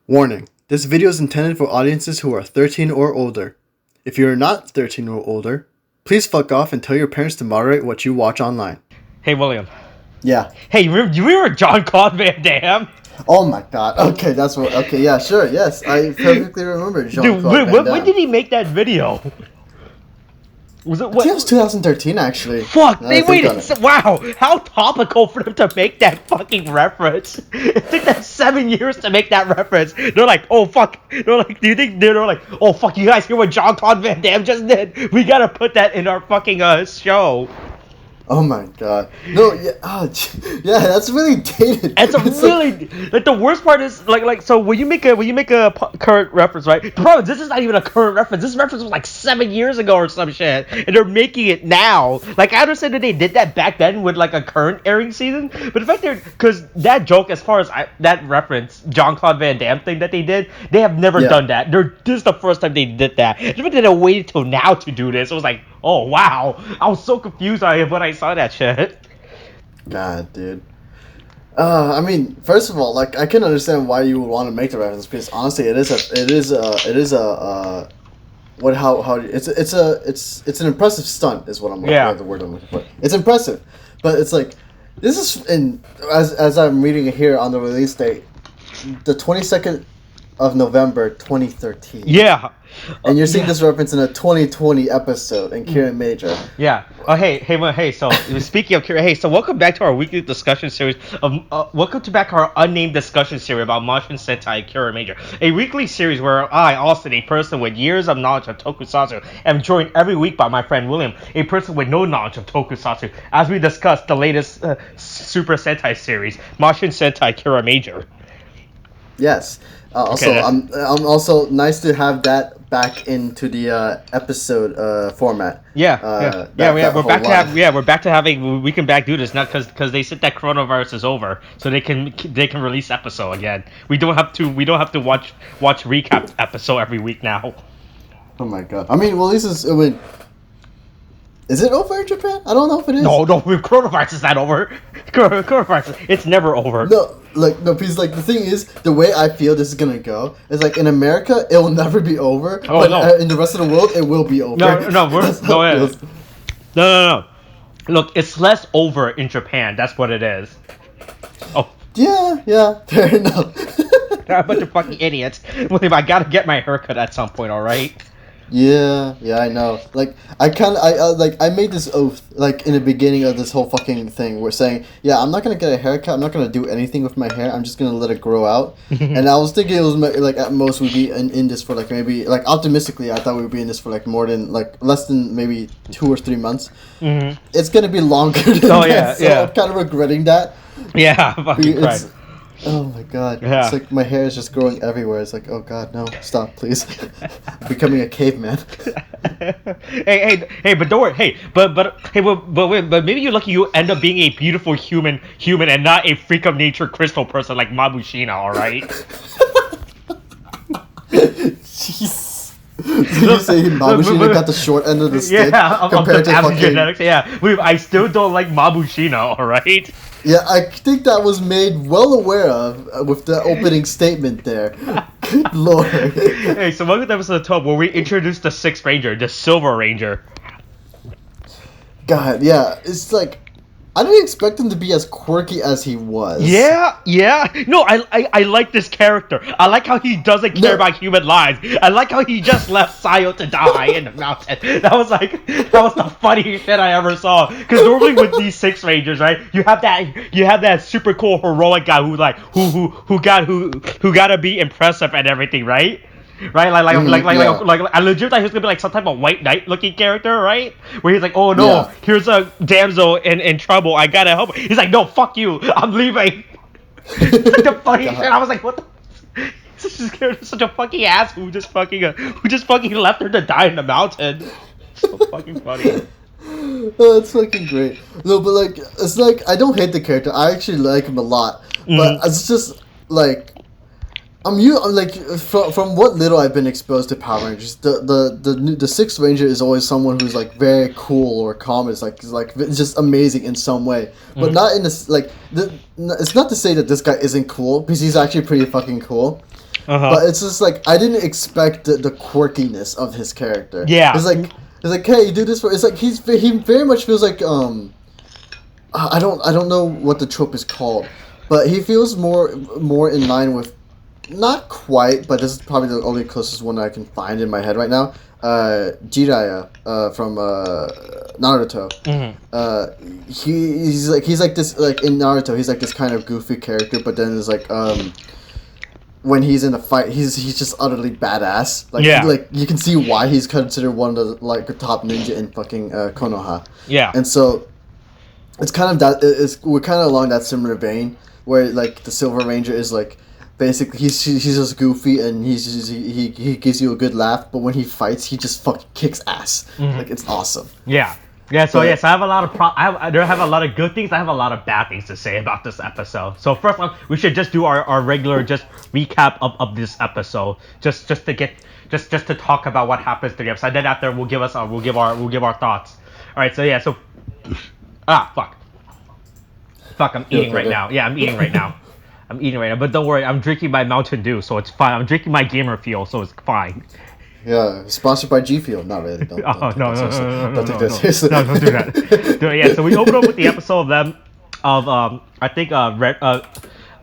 Warning, this video is intended for audiences who are 13 or older. If you are not 13 or older, please fuck off and tell your parents to moderate what you watch online. Hey, William. Yeah. Hey, you remember Jean-Claude Van Damme? Oh my god. Okay, that's what. Okay, yeah, sure, yes. I perfectly remember Jean-Claude Van Damme. When did he make that video? Was it I think it was 2013, actually. Fuck, they waited. Wow, how topical for them to make that fucking reference. It took them 7 years to make that reference. They're like, oh fuck. They're like, do you think they're like, oh fuck, you guys hear what Jean-Claude Van Damme just did? We gotta put that in our fucking show. Oh my god. No, yeah, yeah, that's really dated. It's really like the worst part is like so when you make a current reference, right? The problem is this is not even a current reference. This reference was like 7 years ago or some shit, and they're making it now. Like I understand that they did that back then with like a current airing season, but the fact they're because that joke, as far as that reference, Jean-Claude Van Damme thing that they did, they have never done that. This is the first time they did that. The fact that they waited till now to do this, it was like, oh wow, I was so confused when I saw that shit. God, dude. I mean, first of all, like I can understand why you would want to make the reference because honestly, it's an impressive stunt is what I'm the word I'm looking for. It's impressive, but it's like this is as I'm reading it here on the release date, the 22nd of November 2013. Yeah. And you're seeing this reference in a 2020 episode in Kiramager. Yeah. Oh, hey. So speaking of Kiramager, hey, so welcome back to our weekly discussion series. Welcome back to our unnamed discussion series about Mashin Sentai Kiramager, a weekly series where I, Austin, a person with years of knowledge of tokusatsu, am joined every week by my friend William, a person with no knowledge of tokusatsu, as we discuss the latest Super Sentai series, Mashin Sentai Kiramager. Yes. I'm also nice to have that back into the episode format. We're back to having we can back do this now because they said that coronavirus is over, so they can release episode again. We don't have to watch recap episode every week now. Oh my god! I mean, well, this is is it over in Japan? I don't know if it is. No, coronavirus is not over. Coronavirus, it's never over. No, because like the thing is, the way I feel this is gonna go is like in America, it will never be over. Oh, but no. In the rest of the world, it will be over. No. Look, it's less over in Japan. That's what it is. Oh. Yeah, fair enough. They're a bunch of fucking idiots. William, I gotta get my haircut at some point. All right. Yeah, I know. Like, I made this oath, like, in the beginning of this whole fucking thing. We're saying, yeah, I'm not gonna get a haircut. I'm not gonna do anything with my hair. I'm just gonna let it grow out. And I was thinking it was, like, at most we'd be in this for, like, maybe, like, optimistically, I thought we would be in this for, like, less than maybe 2 or 3 months. Mm-hmm. It's gonna be longer than that, so I'm kind of regretting that. Yeah, fucking right. Oh my god. Yeah. It's like my hair is just growing everywhere. It's like, oh god, no, stop, please. I'm becoming a caveman. hey, but don't worry. But maybe you're lucky you end up being a beautiful human and not a freak of nature crystal person like Mabushina, alright? Jeez. Did you say Mabushina got the short end of the stick compared to fucking... genetics? Yeah, I still don't like Mabushina, alright? Yeah, I think that was made well aware of with the opening statement there. Good lord. Hey, so welcome to episode 12 where we introduced the 6th Ranger, the Silver Ranger. God, yeah, it's like... I didn't expect him to be as quirky as he was. Yeah. No, I like this character. I like how he doesn't care about human lives. I like how he just left Sayo to die in the mountain. That was the funniest shit I ever saw. Because normally with these 6 Rangers, right, you have that super cool heroic guy who gotta be impressive and everything, right? Right, I legit thought he was gonna be like some type of white knight looking character, right? Where he's like, oh no, here's a damsel in trouble, I gotta help her. He's like, no, fuck you, I'm leaving. It's like the funny shit. I was like, what the? This character is such a fucking ass who just fucking left her to die in the mountain. So fucking funny. Oh, it's fucking great. No, but like, it's like I don't hate the character. I actually like him a lot, but it's just like. I'm like from what little I've been exposed to Power Rangers, the 6th Ranger is always someone who's like very cool or calm. It's like just amazing in some way, but not in this like. It's not to say that this guy isn't cool because he's actually pretty fucking cool, But it's just like I didn't expect the quirkiness of his character. Yeah. It's like hey, you do this for. It's like he very much feels like I don't know what the trope is called, but he feels more in line with, not quite, but this is probably the only closest one I can find in my head right now. Jiraiya from Naruto. He's like this, like in Naruto he's like this kind of goofy character, but then there's like when he's in a fight he's just utterly badass. Like you can see why he's considered one of the like top ninja in fucking Konoha. Yeah. And so it's kind of that we're kind of along that similar vein where like the Silver Ranger is like basically he's just goofy and he gives you a good laugh, but when he fights he just fucking kicks ass. Like it's awesome. Yeah. So I have a lot of there have a lot of good things. I have a lot of bad things to say about this episode. So first off, we should just do our regular just recap of this episode, just to talk about what happens to the episode. Then after we'll give our thoughts. All right. So fuck. I'm eating right now. Yeah, I'm eating right now. But don't worry, I'm drinking my Mountain Dew, so it's fine. I'm drinking my Gamer Fuel, so it's fine. Yeah, sponsored by G Fuel. Not really. Don't take that seriously. No, don't do that. So we open up with the episode of them, I think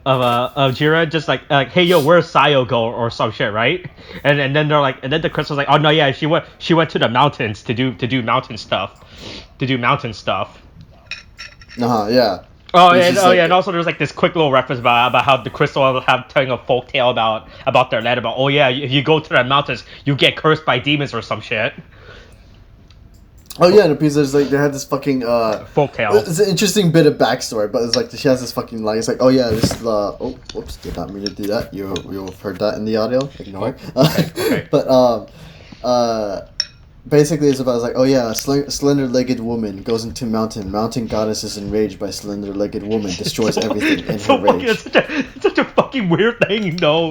Jira just like hey yo, where's Sayo go or some shit, right? And then they're like, and then the Crystal's like, oh no, yeah, she went to the mountains to do mountain stuff. Yeah. And also there's like this quick little reference about how the Crystal have telling a folk tale about their land, about if you go to the mountains you get cursed by demons or some shit. Oh yeah, and because there's like they had this fucking folk tale. It's an interesting bit of backstory, but it's like she has this fucking line. It's like, oh yeah, this whoops, did not mean to do that. You've heard that in the audio. Ignore. Okay. But basically, it's about like, oh yeah, slender-legged woman goes into mountain. Mountain goddess is enraged by slender-legged woman, destroys everything in her rage. It's such a fucking weird thing, though.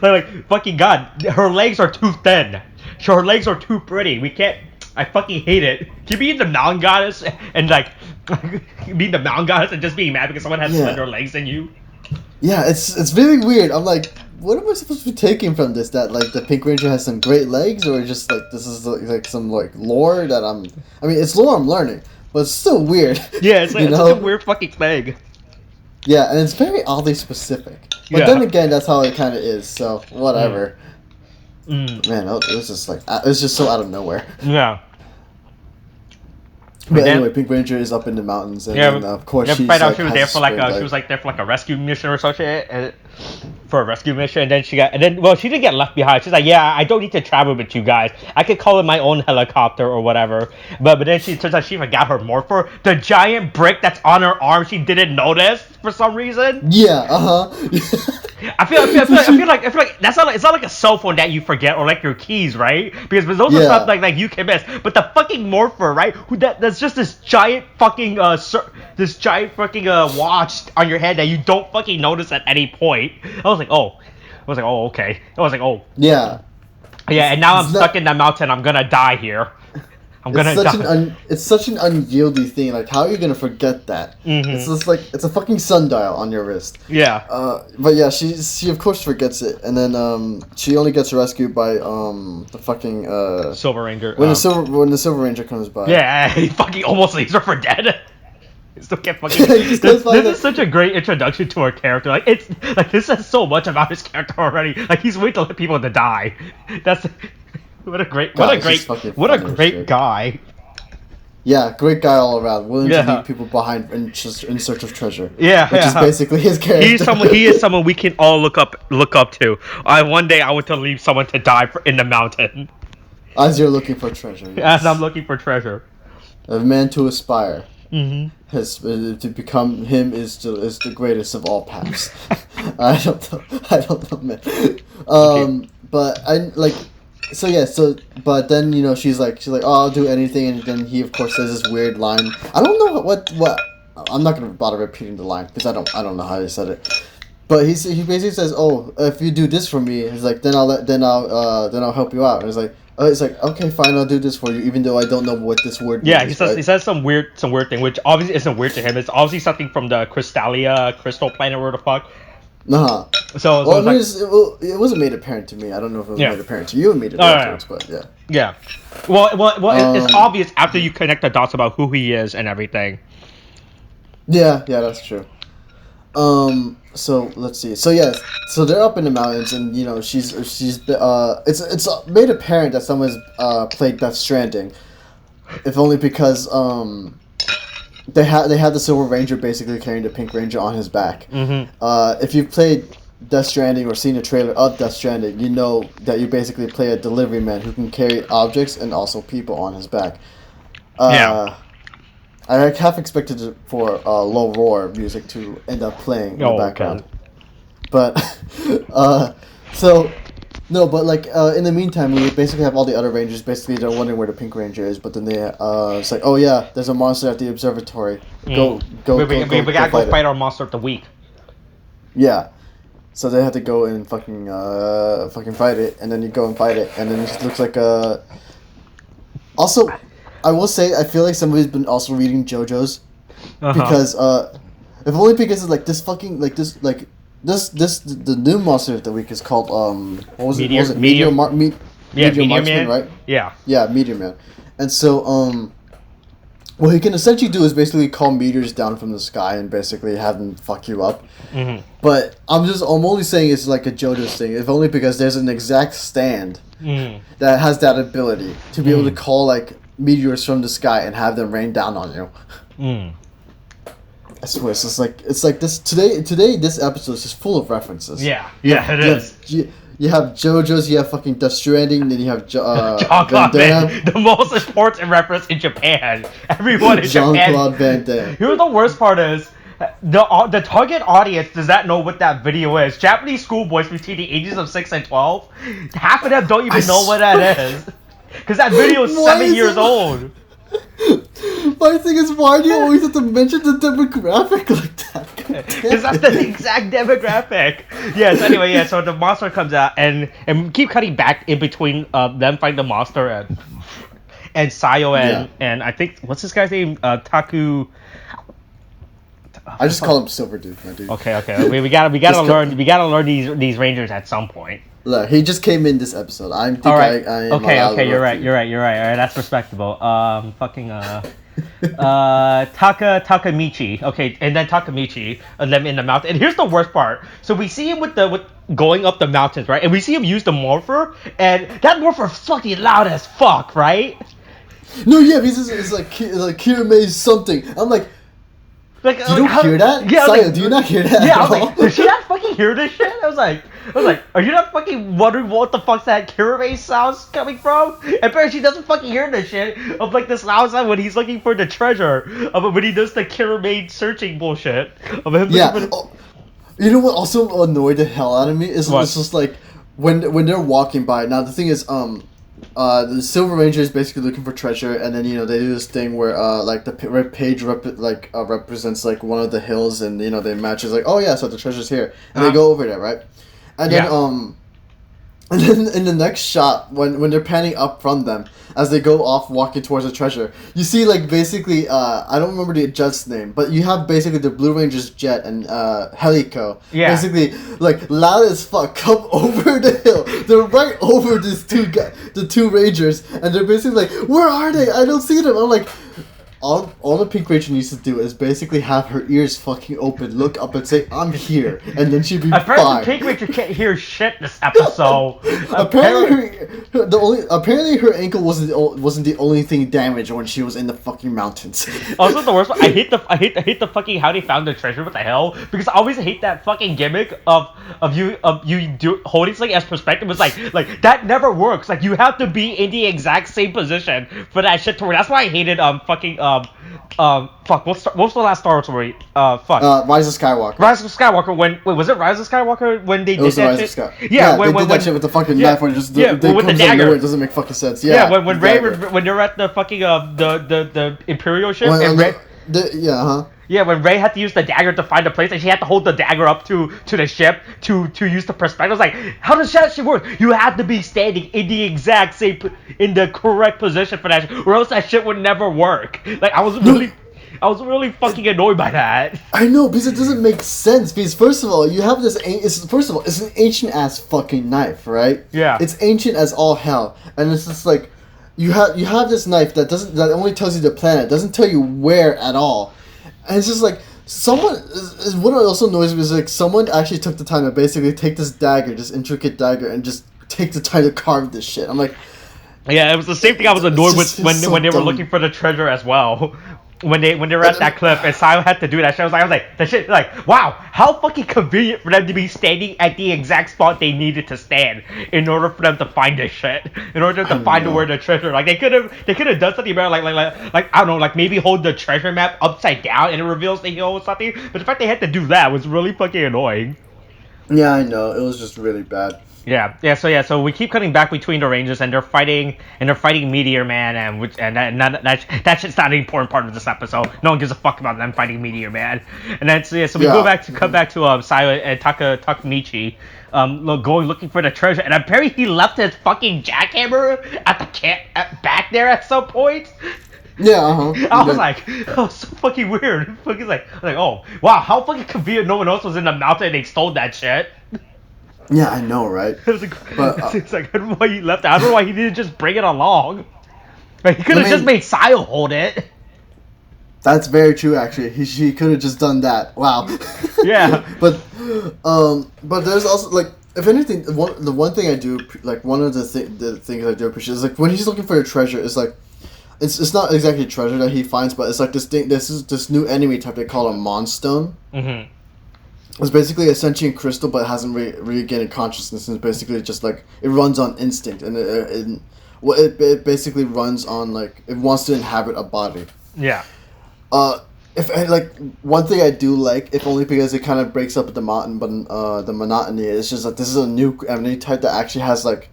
Like fucking god, her legs are too thin. Her legs are too pretty. We can't. I fucking hate it. Can you be the mountain goddess and like being the mountain goddess and just being mad because someone has slender legs than you? Yeah, it's really weird. I'm like, what am I supposed to be taking from this? That like the Pink Ranger has some great legs, or just like this is like some like lore that I mean, it's lore I'm learning, but it's still weird. Yeah, it's like it's such a weird fucking thing. Yeah, and it's very oddly specific. But then again, that's how it kind of is. So whatever. Man, it was just like it was just so out of nowhere. Yeah. But anyway, Pink Ranger is up in the mountains, and then, of course she's right now like, she was there for like she was like there for like a rescue mission or some shit, for a rescue mission, and then she didn't get left behind. She's like, yeah, I don't need to travel with you guys. I could call in my own helicopter or whatever. But then she turns out she forgot her morpher, the giant brick that's on her arm. She didn't notice for some reason. Yeah. I feel like it's not like a cell phone that you forget or like your keys, right? Because those are stuff like you can miss. But the fucking morpher, right? That's just this giant fucking watch on your head that you don't fucking notice at any point. I was like, okay. Yeah. Yeah, and now I'm stuck in the mountain. I'm gonna die here. It's such an unwieldy thing. Like, how are you gonna forget that? It's just like it's a fucking sundial on your wrist. Yeah. But yeah, she of course forgets it, and then she only gets rescued by the fucking Silver Ranger. When the Silver Ranger comes by. Yeah, he fucking almost leaves her for dead. Still can't fucking. This is such a great introduction to our character. Like it's like this says so much about his character already. Like he's waiting to let people to die. That's. What a great guy. Yeah, great guy all around. Willing to leave people behind in search of treasure. Yeah, which is basically his character. He is someone we can all look up to. One day I want to leave someone to die in the mountain. As you're looking for treasure. Yes. As I'm looking for treasure. A man to aspire. To become him is the greatest of all paths. I don't know, man. But I like. But then she's like, oh, I'll do anything, and then he of course says this weird line. I don't know what. I'm not gonna bother repeating the line because I don't know how he said it. But he basically says, oh, if you do this for me, he's like, then I'll help you out. And it's like, okay, fine, I'll do this for you, even though I don't know what this word means. He says some weird thing, which obviously isn't weird to him. It's obviously something from the Crystal planet, where the fuck. Uh-huh. So Well, it's I mean, like, it wasn't made apparent to me. I don't know if it was Yeah. made apparent to you and made it Oh, yeah, afterwards, but yeah. yeah. Well, it's obvious after you connect the dots about who he is and everything. Yeah, that's true. So let's see. So yes, so they're up in the mountains, and you know it's made apparent that someone's played Death Stranding, if only because they had the Silver Ranger basically carrying the Pink Ranger on his back. Mm-hmm. If you've played Death Stranding or seen a trailer of Death Stranding, you know that you basically play a delivery man who can carry objects and also people on his back. I half expected it for low roar music to end up playing in the background, but so no, but like in the meantime, we basically have all the other rangers. Basically, they're wondering where the Pink Ranger is, but then they it's like, oh yeah, there's a monster at the observatory. Go! We gotta go fight our monster of the week. Yeah, so they have to go and fucking fight it, and then you go and fight it, and then it just looks like a. Also, I will say I feel like somebody's been also reading JoJo's, because if only because it's like this fucking like this like this the new monster of the week is called what was it? Meteor Marksman, right? Yeah, Meteor Man, and so what he can essentially do is basically call meteors down from the sky and basically have them fuck you up. Mm-hmm. But I'm only saying it's like a JoJo's thing, if only because there's an exact stand that has that ability to be able to call like meteors from the sky and have them rain down on you. I swear, it's like this today. This episode is just full of references. Yeah, it is. You have JoJo's, you have fucking Death Stranding, then you have Jean-Claude Van Damme, the most important reference in Japan. Everyone in Japan. Jean-Claude Van Damme. Here's the worst part is, the target audience does not know what that video is. Japanese schoolboys between the ages of 6 and 12, half of them don't even know what that is. Because that video is 7 years old. My thing is, why do you always have to mention the demographic like that? Because that's the exact demographic. Yes. Anyway, so the monster comes out, and we keep cutting back in between them fighting the monster and Sayo and I think what's this guy's name? Taku. I just call him Silver Dude, my dude. Okay. We gotta learn these rangers at some point. Look, he just came in this episode. I'm thinking right. I am Okay, you're right. All right, that's respectable. Takamichi. Okay, and then Takamichi, and them in the mountain. And here's the worst part. So we see him with going up the mountains, right? And we see him use the morpher, and that morpher is fucking loud as fuck, right? No, yeah, it's like Kiramager something. I'm like. You don't hear that? Yeah, Sayo, do you not hear that? Yeah, I was like, does she not fucking hear this shit? I was like, are you not fucking wondering what the fuck's that Kiramager sounds coming from? And apparently she doesn't fucking hear this shit of like this loud sound when he's looking for the treasure, when he does the Kiramager searching bullshit of him. Yeah. You know what also annoyed the hell out of me is it's just like when they're walking by. Now the thing is, the Silver Ranger is basically looking for treasure, and then they do this thing where like the red page represents like one of the hills, and they match. It's like, oh yeah, so the treasure's here, and they go over there, right? And then and then in the next shot, when they're panning up from them as they go off walking towards the treasure, you see like basically I don't remember the jet's name, but you have basically the Blue Ranger's jet and Helico basically like loud as fuck come over the hill. They're right over the two Rangers, and they're basically like, where are they? I don't see them. I'm like, all the Pink Ranger needs to do is basically have her ears fucking open, look up and say, I'm here, and then she'd be fine. Apparently Pink Ranger can't hear shit this episode. Apparently her ankle wasn't the only thing damaged when she was in the fucking mountains. Also the worst part, I hate the fucking how they found the treasure. What the hell? Because I always hate that fucking gimmick of you holding something as perspective. It's like that never works. Like you have to be in the exact same position for that shit to work. That's why I hated what's the last Star Wars story? Rise of Skywalker. Rise of Skywalker. Was it Rise of Skywalker when they did that shit? Yeah, when they did that shit with the fucking knife when it just with the dagger. It doesn't make fucking sense. Yeah, when they're at the fucking the Imperial ship and Rey. Yeah, when Rey had to use the dagger to find the place, and she had to hold the dagger up to the ship to use the perspective. I was like, how does that shit work? You have to be standing in the exact same in the correct position for that, or else that shit would never work. Like I was really. I was really fucking annoyed by that. I know, because it doesn't make sense. Because first of all, you have this. First of all, it's an ancient ass fucking knife, right? Yeah. It's ancient as all hell, and it's just like, you have this knife that only tells you the planet, doesn't tell you where at all, and it's just like someone. What also annoys me is like someone actually took the time to basically take this dagger, this intricate dagger, and just take the time to carve this shit. I'm like. Yeah, it was the same thing I was annoyed with when so they were dumb. looking for the treasure as well. When they were at that cliff and Simon had to do that shit, I was like that shit like, wow, how fucking convenient for them to be standing at the exact spot they needed to stand in order for them to find this shit. In order to find where the treasure. Like they could have done something about like I don't know, like maybe hold the treasure map upside down and it reveals the hill or something. But the fact they had to do that was really fucking annoying. Yeah, I know. It was just really bad. So we keep cutting back between the Rangers and they're fighting Meteor Man that shit's not an important part of this episode. No one gives a fuck about them fighting Meteor Man. And then so we cut back to Sayo and Takamichi looking for the treasure, and apparently he left his fucking jackhammer at the back there at some point. Yeah, I was like, oh, so fucking weird. Fucking like, oh wow, how fucking convenient. No one else was in the mountain and they stole that shit. Yeah, I know, right? It was like, but, it's like, I don't know why he left it. I don't know why he didn't just bring it along. Like, he could have just made Sayo hold it. That's very true, actually. He could have just done that. Wow. Yeah. But there's also, like, if anything, the one thing I do, like, one of the things I do appreciate is, like, when he's looking for a treasure, it's like, it's not exactly a treasure that he finds, but it's like this new enemy type they call a Monstone. Mm-hmm. It's basically a sentient crystal, but it hasn't really gained consciousness, and it's basically just like it runs on instinct, and it basically runs on like it wants to inhabit a body. Yeah. If like one thing I do like, if only because it kind of breaks up the monotony, it's just that this is a new enemy type that actually has like.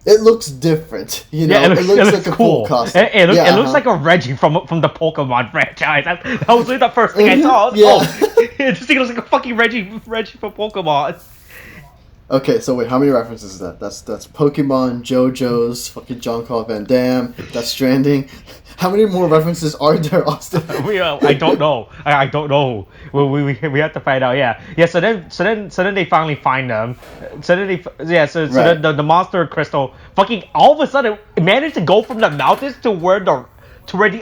It looks different, you know. Yeah, it looks like a cool. full costume. It looks like a Reggie from the Pokemon franchise. That was really the first thing I saw. It just looks like a fucking Reggie from Pokemon. Okay, so wait, how many references is that? That's Pokemon, JoJo's, fucking Jean-Claude Van Damme, Death Stranding. How many more references are there, Austin? I don't know. I don't know. We have to find out. Yeah. So then they finally find them. So then the monster crystal fucking all of a sudden managed to go from the mountains to where the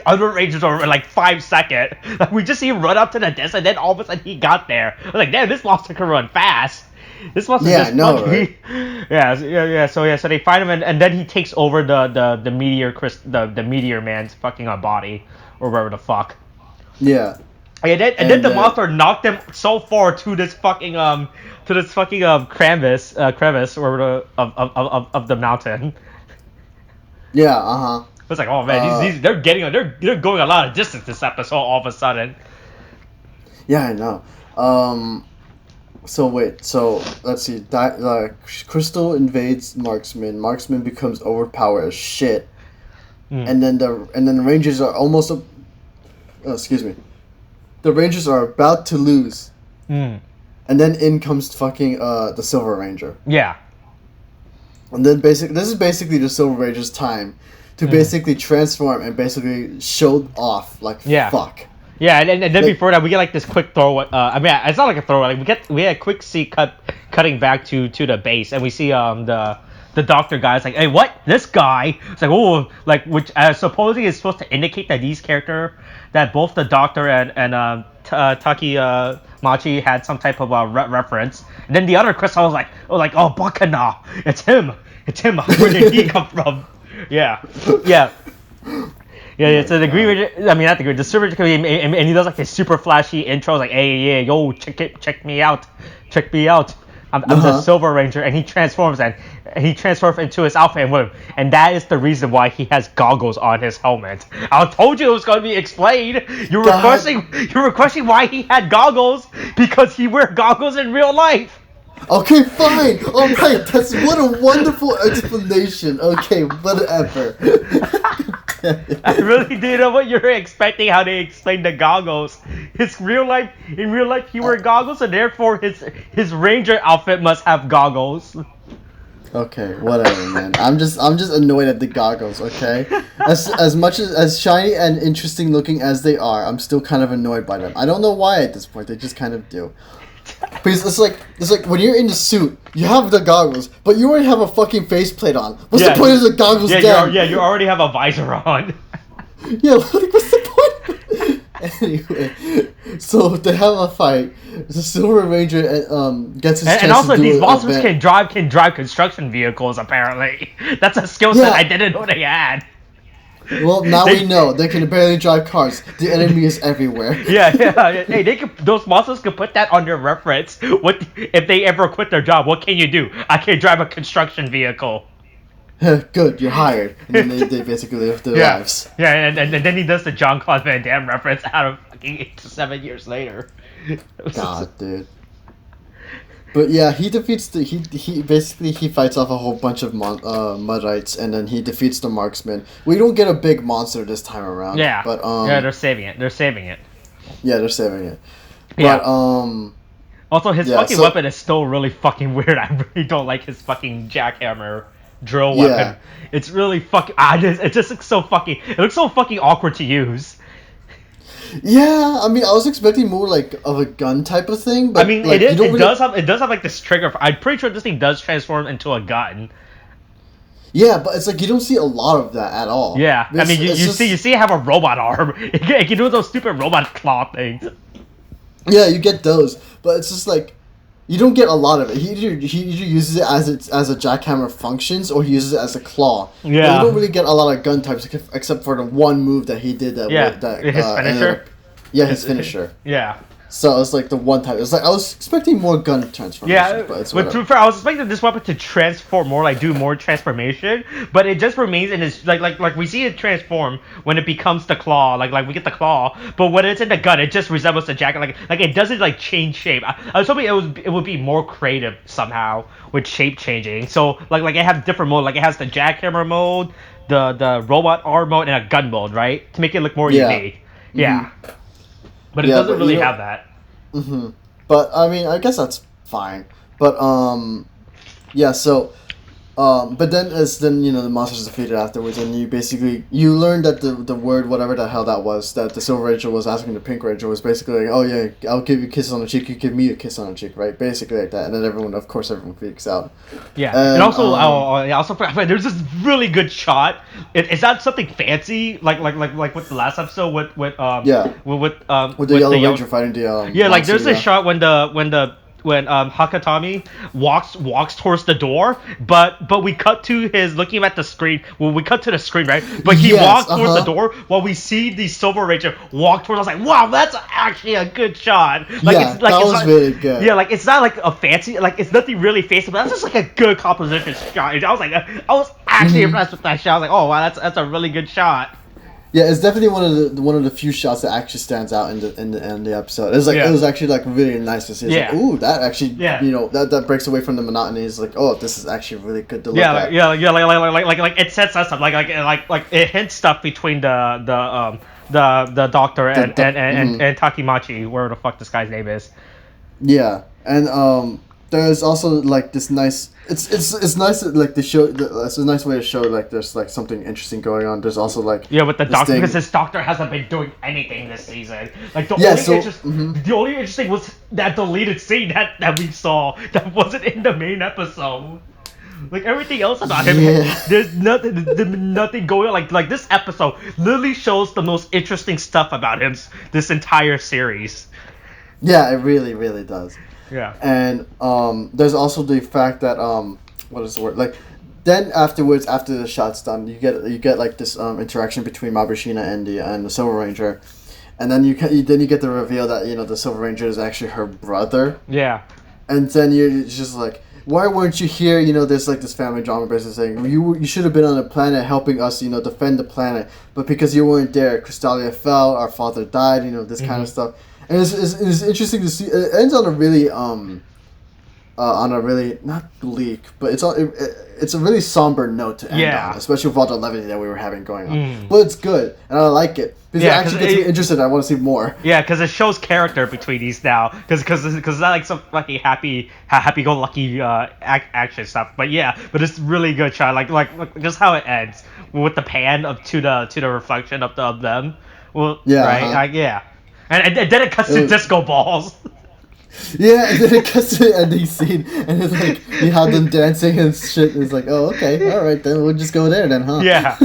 other Rangers are in like 5 seconds. Like we just see him run up to the desk and then all of a sudden he got there. I was like, damn, this monster can run fast. This monster just right? So they find him and then he takes over the meteor man's fucking body or whatever the fuck. Yeah. And then the monster knocked him so far to this fucking crevice or of the mountain. Yeah. It's like, oh man, they're going a lot of distance this episode all of a sudden. Yeah, I know. So let's see. Crystal invades Marksman. Marksman becomes overpowered as shit. And then the Rangers are almost. Excuse me. The Rangers are about to lose. And then in comes fucking the Silver Ranger. Yeah. And then this is basically the Silver Ranger's time to basically transform and basically show off like fuck. Yeah, and then before that, we get like this quick throw. I mean, it's not like a throw. Like we had a quick scene cutting back to the base, and we see the doctor guy's like, hey, what? This guy? It's like, oh, like which supposedly is supposed to indicate that these character, that both the doctor and Taki Machi had some type of reference. And then the other Crystal was like, oh, Bakana, it's him. Where did he come from? Yeah. Yeah, so the Green Ranger, I mean, not the Green, the Silver Ranger, and he does like this super flashy intro, like, hey, yeah, yo, check me out. I'm the Silver Ranger, and he transforms into his outfit, and that is the reason why he has goggles on his helmet. I told you it was going to be explained. You're requesting why he had goggles, because he wear goggles in real life. Okay, fine. All right, what a wonderful explanation. Okay, whatever. I really didn't know what you were expecting. How they explained the goggles. In real life, he wear goggles, and therefore his ranger outfit must have goggles. Okay, whatever, man. I'm just annoyed at the goggles. Okay, as much as shiny and interesting looking as they are, I'm still kind of annoyed by them. I don't know why at this point. They just kind of do. Because it's like when you're in the suit, you have the goggles, but you already have a fucking faceplate on. What's the point of the goggles then? You already have a visor on. Yeah, like, what's the point? Anyway, so they have a fight. The Silver Ranger gets his chance and also to do these an monsters event. can drive construction vehicles. Apparently, that's a skill set I didn't know they had. Well, now we know they can barely drive cars. The enemy is everywhere. Yeah. Hey, those monsters can put that on their reference. What if they ever quit their job? What can you do? I can drive a construction vehicle. Good, you're hired. And then they basically live their lives. Yeah, and then he does the Jean-Claude Van Damme reference out of fucking 7 years later. God, dude. But yeah, he defeats he basically he fights off a whole bunch of Muddites, and then he defeats the marksman. We don't get a big monster this time around. Yeah, but they're saving it. Yeah, they're saving it. Yeah. But also his weapon is still really fucking weird. I really don't like his fucking jackhammer drill weapon. Yeah. It's really fucking. It just looks so fucking. It looks so fucking awkward to use. Yeah, I mean, I was expecting more like of a gun type of thing, but I mean, like, it does have like this trigger. I'm pretty sure this thing does transform into a gun. Yeah, but it's like you don't see a lot of that at all. Yeah, I mean, you see, it have a robot arm. It can do those stupid robot claw things. Yeah, you get those, but it's just like you don't get a lot of it. He either uses it as a jackhammer functions, or he uses it as a claw. Yeah, but you don't really get a lot of gun types except for the one move that he did. His finisher. His finisher. Yeah. So it's like the one type. It's like I was expecting more gun transformation. Yeah, but to be fair, I was expecting this weapon to transform more, like do more transformation, but it just remains in this like we see it transform when it becomes the claw, like we get the claw, but when it's in the gun, it just resembles the jacket, like it doesn't like change shape. I was hoping it would be more creative somehow with shape changing. So like it has different mode, like it has the jackhammer mode, the robot arm mode, and a gun mode, right, to make it look more unique. Mm-hmm. Yeah. But it doesn't really have that. Mm-hmm. But I mean, I guess that's fine. But yeah. So, but then the monsters defeated afterwards, and you learn that the word whatever the hell that was that the Silver Ranger was asking the Pink Ranger was basically like, oh yeah, I'll give you a kiss on the cheek, you give me a kiss on the cheek, right? Basically like that, and then everyone freaks out. Yeah, and also there's this really good shot. It's not something fancy like with the last episode with the Yellow Ranger fighting the like there's a shot when Hakatami walks towards the door, but we cut to his looking at the screen. Well, we cut to the screen, right? But he walks towards the door while we see the Silver Ranger walk towards. I was like, wow, that's actually a good shot. Like, that was really good. Yeah, like it's not like a fancy, like it's nothing really fancy, but that's just like a good composition shot. I was actually impressed with that shot. I was like, oh wow, that's a really good shot. Yeah, it's definitely one of the few shots that actually stands out in the episode. It was actually like really nice to see. It's like, ooh, that actually that breaks away from the monotony. It's like, oh, this is actually really good to look at. Like it sets us up like it hints stuff between the doctor and Takimachi, where the fuck this guy's name is. Yeah, and there's also like this nice. It's nice that, like, it's a nice way to show like there's like something interesting going on. There's also like with the doctor, because this doctor hasn't been doing anything this season. Like the only interesting was that deleted scene that we saw that wasn't in the main episode. Like everything else about him, there's nothing going on. Like this episode literally shows the most interesting stuff about him this entire series. Yeah, it really, really does. Yeah. And there's also the fact that what is the word? Like then afterwards, after the shot's done, you get like this interaction between Mabushina and the Silver Ranger, and then you get the reveal that the Silver Ranger is actually her brother. Yeah. And then you're just like, why weren't you here? There's like this family drama basically saying you should have been on the planet helping us, defend the planet, but because you weren't there, Crystalia fell, our father died, this kind of stuff. And it's interesting to see. It ends on a really on a really not bleak, but it's a really somber note to end on, especially with all the levity that we were having going on. But it's good, and I like it because it actually gets me interested. I want to see more. Yeah, because it shows character between these now, because it's not like some fucking happy-go-lucky action stuff. But yeah, but it's really good shot. Like just how it ends with the pan to the reflection of them. Well, yeah, right, yeah, and then it cuts to disco balls. Yeah, and then it cuts to the ending scene, and it's like you have them dancing and shit. And it's like, oh, okay, all right, then we'll just go there, then, huh? Yeah,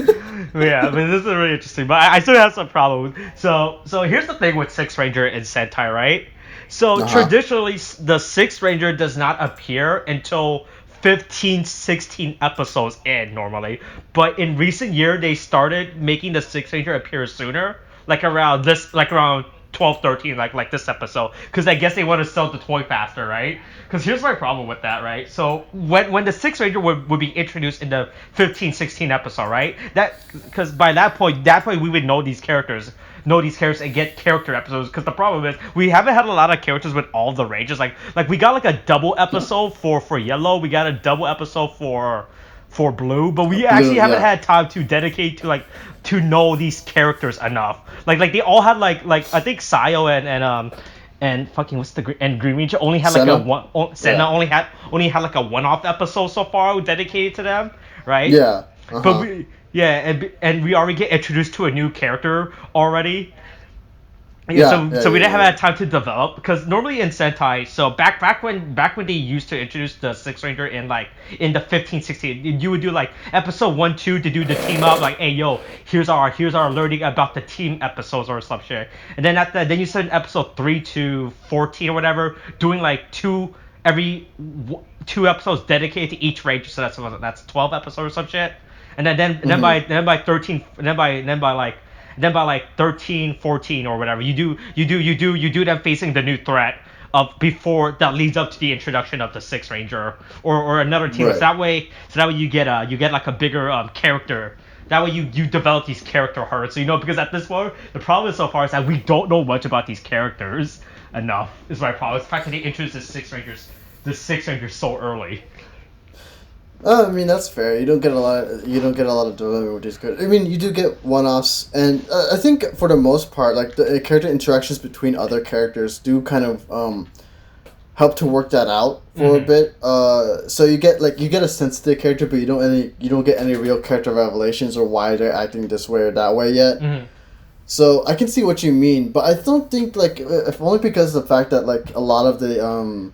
yeah. I mean, this is really interesting, but I still have some problems. So here's the thing with Sixth Ranger in Sentai, right? So traditionally, the Sixth Ranger does not appear until 15, 16 episodes in normally, but in recent year they started making the Sixth Ranger appear sooner, like around 12, 13, like this episode, because I guess they want to sell the toy faster, right? Because here's my problem with that, right? So when the Sixth Ranger would be introduced in the 15, 16 episode, right? Because by that point we would know these characters and get character episodes. Because the problem is we haven't had a lot of characters with all the ranges. Like we got like a double episode for Yellow, we got a double episode for Blue, but we actually haven't had time to dedicate to know these characters enough. Like they all had like I think Sayo and fucking and Green Ranger only had like Senna only had like a one-off episode so far dedicated to them, right? Yeah. But and we already get introduced to a new character already. So we didn't have that time to develop, because normally in Sentai, so back when they used to introduce the Sixth Ranger in the 15, 16, you would do like episode 1, 2 to do the team up, like, hey yo, here's our learning about the team episodes or some shit, and then then you send episode 3 to 14 or whatever, doing like two episodes dedicated to each ranger, so that's 12 episodes or some shit, and then by 13, then by like 13, 14 or whatever, you do them facing the new threat of before that leads up to the introduction of the Sixth Ranger or another team. Right. So that way you get like a bigger character. That way you develop these character hearts. So because at this point the problem so far is that we don't know much about these characters enough. Is my problem. It's the fact that they introduced the Sixth Rangers so early. I mean, that's fair. You don't get a lot of development, which is good. I mean, you do get one-offs, and I think for the most part, like the character interactions between other characters do kind of help to work that out for a bit. So you get a sense of the character, but you don't get any real character revelations or why they're acting this way or that way yet. Mm-hmm. So I can see what you mean, but I don't think if only because of the fact that a lot of the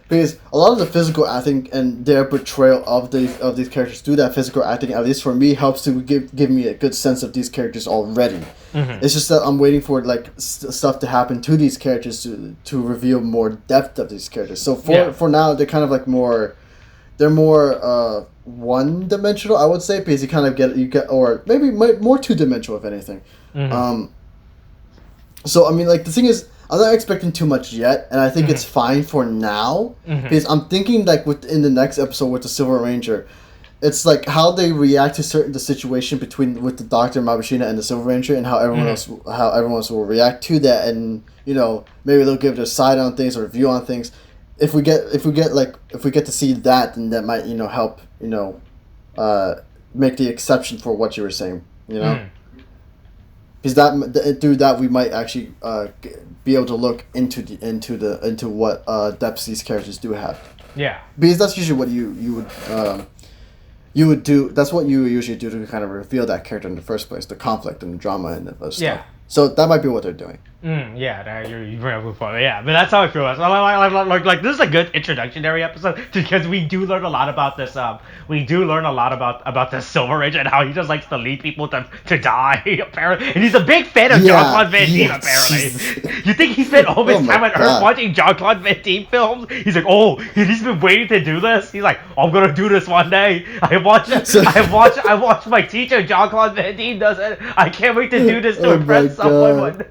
because a lot of the physical acting and their portrayal of these characters through that physical acting, at least for me, helps to give me a good sense of these characters already. Mm-hmm. It's just that I'm waiting for stuff to happen to these characters to reveal more depth of these characters. So for now, they're kind of more one-dimensional, I would say, because you kind of get or maybe more two-dimensional, if anything. Mm-hmm. So I mean, the thing is, I'm not expecting too much yet, and I think it's fine for now, because I'm thinking within the next episode with the Silver Ranger, it's how they react to the situation with the Doctor Mabashina and the Silver Ranger, and how everyone else will react to that, and maybe they'll give their side on things or view on things. If we get to see that, then that might help make the exception for what you were saying, because through that we might actually be able to look into what depths these characters do have. Yeah. Because that's usually what you would do. That's what you usually do to kind of reveal that character in the first place, the conflict and the drama and the stuff. Yeah. So that might be what they're doing. You bring up a good point. Yeah, but that's how I feel. Like this is a good introductory episode because we do learn a lot about this. We do learn a lot about the Silver Ranger and how he just likes to lead people to die apparently, and he's a big fan of Jean-Claude Van Damme apparently. You think he spent all his time on Earth watching Jean-Claude Van Damme films? He's like, he's been waiting to do this. He's like, I'm gonna do this one day. I watched my teacher Jean-Claude Van Damme does it. I can't wait to do this to impress someone.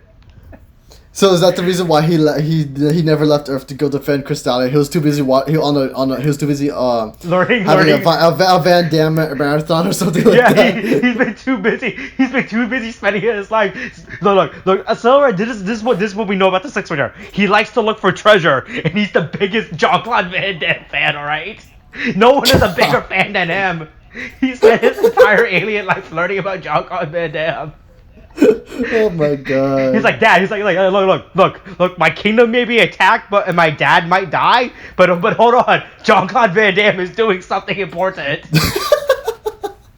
So is that the reason why he never left Earth to go defend Crystallia? He was too busy. He was too busy learning. A Van Damme marathon or something like that. He's been too busy. He's been too busy spending his life. Look. Accelerate. This is what we know about the Six Finger. He likes to look for treasure, and he's the biggest Jean-Claude Van Damme fan. All right. No one is a bigger fan than him. He spent his entire alien life learning about Jean-Claude Van Damme. Oh my god. He's like, Dad, look, my kingdom may be attacked, and my dad might die, but hold on, Jean-Claude Van Damme is doing something important.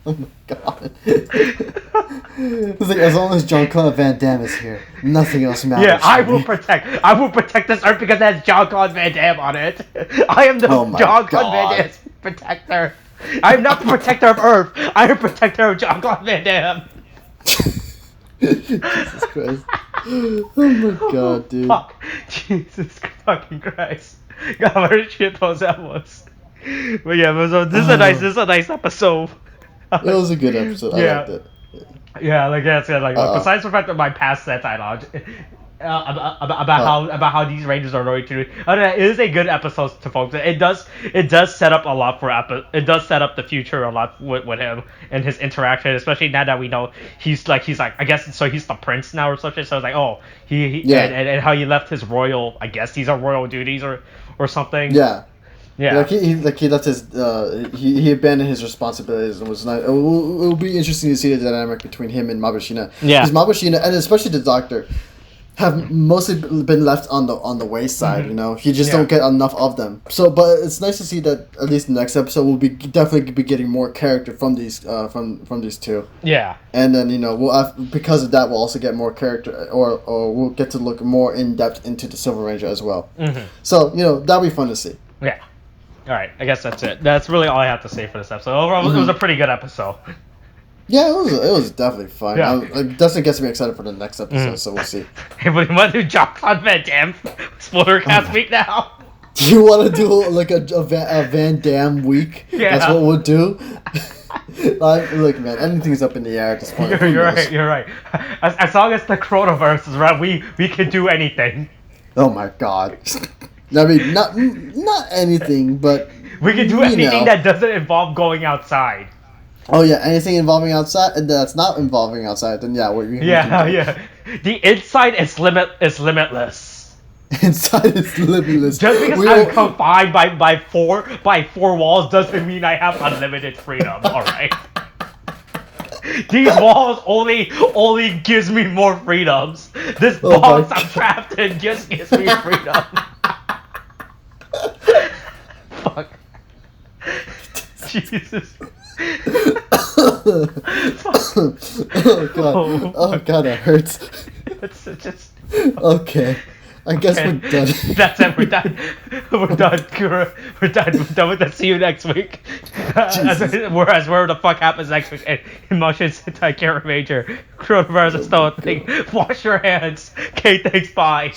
Oh my god. It's like, as long as Jean-Claude Van Damme is here, nothing else matters. Yeah, I will protect this Earth because it has Jean-Claude Van Damme on it. I am the Jean-Claude Van Damme's protector. I am not the protector of Earth. I am the protector of Jean-Claude Van Damme. Jesus Christ. Oh my god, dude. Fuck. Jesus fucking Christ. God, what a shit post that was. But yeah, this is a nice episode. It was a good episode. I liked it. Yeah, besides the fact that my past Sentai knowledge about how these Rangers are going to do, it is a good episode to focus. It does set up a lot it does set up the future a lot with him and his interaction, especially now that we know he's like I guess so he's the prince now or something. So it's like and how he left his royal, I guess these are royal duties or something. Yeah. Yeah, like he left his he abandoned his responsibilities and was not. It will be interesting to see the dynamic between him and Mabushina. Yeah, because Mabushina and especially the Doctor have mostly been left on the wayside. Mm-hmm. You know, you just don't get enough of them. So, but it's nice to see that at least the next episode we'll definitely be getting more character from these from these two. Yeah, and then because of that we'll also get more character or we'll get to look more in depth into the Silver Ranger as well. Mm-hmm. So that'll be fun to see. Yeah. All right, I guess that's it. That's really all I have to say for this episode. Overall, it was a pretty good episode. Yeah, it was definitely fun. Yeah. It definitely gets me excited for the next episode, so we'll see. Hey, what do you want to do, Jean-Claude Van Damme spoiler cast week now? Do you want to do like a Van Damme week? Yeah. That's what we'll do. Look, man, anything's up in the air at this point. You're right. As long as the coronavirus is around, we can do anything. Oh my god. I mean, not anything, but we can do anything that doesn't involve going outside. Oh yeah, anything involving outside and that's not involving outside, then yeah, yeah. The inside is limitless. Inside is limitless. Just because I'm confined by four walls doesn't mean I have unlimited freedom. All right. These walls only gives me more freedoms. This box I'm trapped in just gives me freedom. Fuck. Jesus. Oh god. Oh god, it hurts. It's just okay. I guess we're done. That's it. We're done. We're done. We're done with that. See you next week. Whereas where the fuck happens next week in Mashin Sentai Kiramager. Coronavirus is still a thing. Wash your hands. Okay, thanks. Bye.